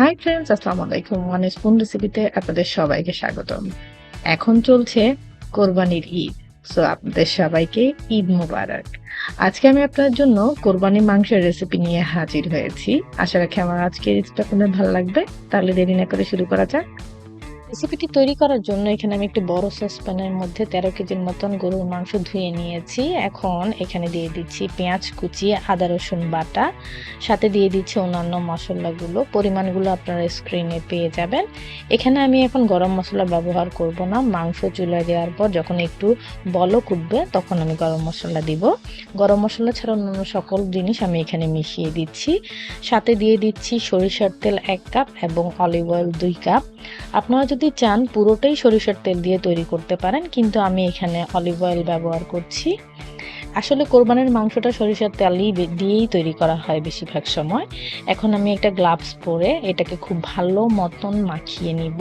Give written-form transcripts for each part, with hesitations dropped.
Hi friends, আসসালামু আলাইকুম। One spoon রেসিপিতে আপনাদের সবাইকে স্বাগতম। এখন চলছে কোরবানির ঈদ। সো আপনাদের সবাইকে ঈদ মোবারক। আজকে আমি আপনার জন্য কোরবানির মাংসের রেসিপি নিয়ে হাজির হয়েছি। আশা রাখি আমার আজকের রেসিপি আপনাদের ভালো লাগবে। তাহলে দেরি না করে শুরু করা যাক। রেসিপিটি তৈরি করার জন্য এখানে আমি একটি বড় সসপ্যানের মধ্যে 13 কেজির মতন গরুর মাংস ধুয়ে নিয়েছি। এখন এখানে দিয়ে দিচ্ছি পেঁয়াজ কুচি, আদা রসুন বাটা, সাথে দিয়ে দিচ্ছি অন্যান্য মশলাগুলো। পরিমাণগুলো আপনারা স্ক্রিনে পেয়ে যাবেন। এখানে আমি এখন গরম মশলা ব্যবহার করব না। মাংস চুলায় দেওয়ার পর যখন একটু বলক উঠবে তখন আমি গরম মশলা দিব। গরম মশলা ছাড়া অন্যান্য সকল জিনিস আমি এখানে মিশিয়ে দিচ্ছি। সাথে দিয়ে দিচ্ছি সরিষার তেল 1 কাপ এবং অলিভ অয়েল 2 কাপ। আপনারা যদি চান পুরোটাই সরিষার তেল দিয়ে তৈরি করতে পারেন, কিন্তু আমি এখানে অলিভ অয়েল ব্যবহার করছি। আসলে কোরবানির মাংসটা সরিষার তেল দিয়েই তৈরি করা হয় বেশিরভাগ সময়। এখন আমি একটা গ্লাভস পরে এটাকে খুব ভালো মতন মাখিয়ে নিব,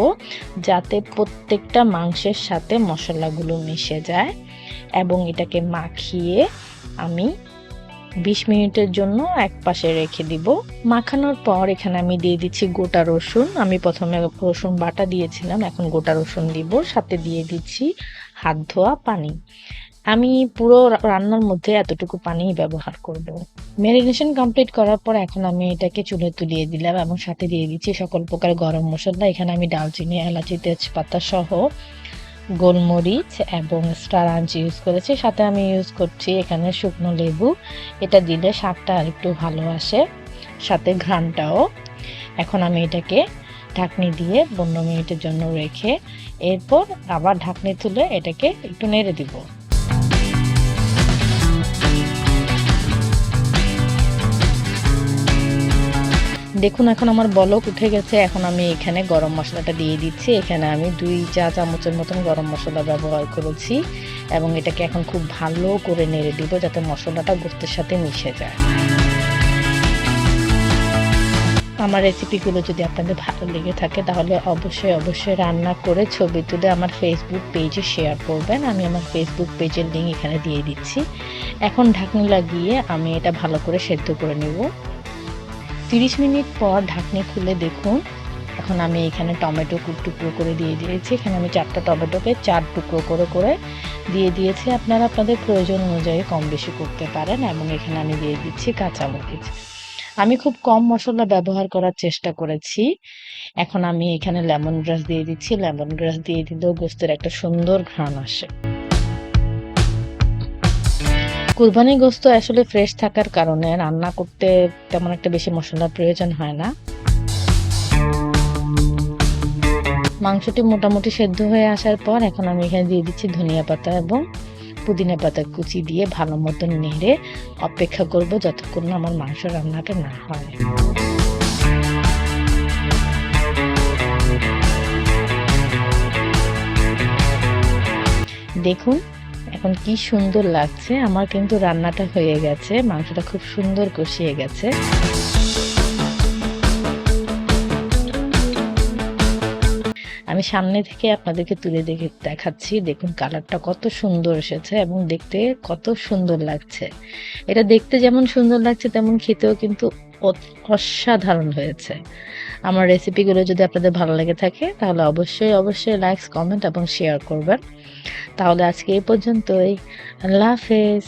যাতে প্রত্যেকটা মাংসের সাথে মশলাগুলো মিশে যায়। এবং এটাকে মাখিয়ে আমি 20 মিনিটের জন্য এক পাশে রেখে দিব। মাখানোর পর এখানে আমি দিয়ে দিচ্ছি গোটা রসুন। আমি প্রথমে রসুন বাটা দিয়েছিলাম, এখন গোটা রসুন দিব। সাথে দিয়ে দিচ্ছি হাত ধোয়া পানি। আমি পুরো রান্নার মধ্যে এতটুকু পানি ব্যবহার করব। ম্যারিনেশন কমপ্লিট করার পর এখন আমি এটাকে চুলে তুলিয়ে দিলাম এবং সাথে দিয়ে দিচ্ছি সকল প্রকার গরম মশলা। এখানে আমি দারচিনি, এলাচি, তেজপাতা সহ গোলমরিচ এবং স্টার আঞ্চ ইউজ করেছি। সাথে আমি ইউজ করছি এখানে শুকনো লেবু। এটা দিলে স্বাদটা আর একটু ভালো আসে, সাথে ঘ্রাণটাও। এখন আমি এটাকে ঢাকনি দিয়ে 15 মিনিটের জন্য রেখে এরপর আবার ঢাকনি তুলে এটাকে একটু নেড়ে দিব। দেখুন এখন আমার বলক উঠে গেছে। এখন আমি এখানে গরম মশলাটা দিয়ে দিচ্ছি। এখানে আমি 2 চা চামচের মতন গরম মশলা ব্যবহার করেছি এবং এটাকে এখন খুব ভালো করে নেড়ে দিব, যাতে মশলাটা গোশতের সাথে মিশে যায়। আমার রেসিপিগুলো যদি আপনাদের ভালো লেগে থাকে তাহলে অবশ্যই রান্না করে ছবি তুলে আমার ফেসবুক পেজে শেয়ার করবেন। আমি আমার ফেসবুক পেজের লিঙ্ক এখানে দিয়ে দিচ্ছি। এখন ঢাকনি লাগিয়ে আমি এটা ভালো করে সেদ্ধ করে নেব। 30 মিনিট পর ঢাকনি খুলে দেখুন, এখন আমি এখানে টমেটো টুকরো করে দিয়ে দিয়েছি। এখানে আমি 4টা টমেটোকে 4 টুকরো করে দিয়ে দিয়েছি। আপনারা আপনাদের প্রয়োজন অনুযায়ী কম বেশি করতে পারেন। এবং এখানে আমি দিয়ে দিচ্ছি কাঁচামরিচ। আমি খুব কম মশলা ব্যবহার করার চেষ্টা করেছি। এখন আমি এখানে লেমন গ্রাস দিয়ে দিচ্ছি। লেমন গ্রাস দিয়ে দিলেও গোশতের একটা সুন্দর ঘ্রাণ আসে। কুরবানির গোশত আসলে ফ্রেশ থাকার কারণে রান্না করতে তেমন একটা বেশি মশলার প্রয়োজন হয় না। মাংসটি মোটামুটি সেদ্ধ হয়ে আসার পর এখন আমি এখানে দিয়ে দিচ্ছি ধনিয়া পাতা এবং পুদিনা পাতা কুচি দিয়ে ভালো মতন নেড়ে অপেক্ষা করব যতক্ষণ না আমার মাংস রান্নাটা না হয়। দেখুন এখন কি সুন্দর লাগছে। আমার কিন্তু রান্নাটা হয়ে গেছে, মাংসটা খুব সুন্দর কষিয়ে গেছে। আমি সামনে থেকে আপনাদেরকে তুলে দেখাচ্ছি। দেখুন কালারটা কত সুন্দর এসেছে এবং দেখতে কত সুন্দর লাগছে। এটা দেখতে যেমন সুন্দর লাগছে তেমন খেতেও কিন্তু অসাধারণ হয়েছে। আমার রেসিপিগুলো যদি আপনাদের ভালো লেগে থাকে তাহলে অবশ্যই লাইক, কমেন্ট এবং শেয়ার করবেন। তাহলে আজকে এই পর্যন্তই। আল্লাহ হাফেজ।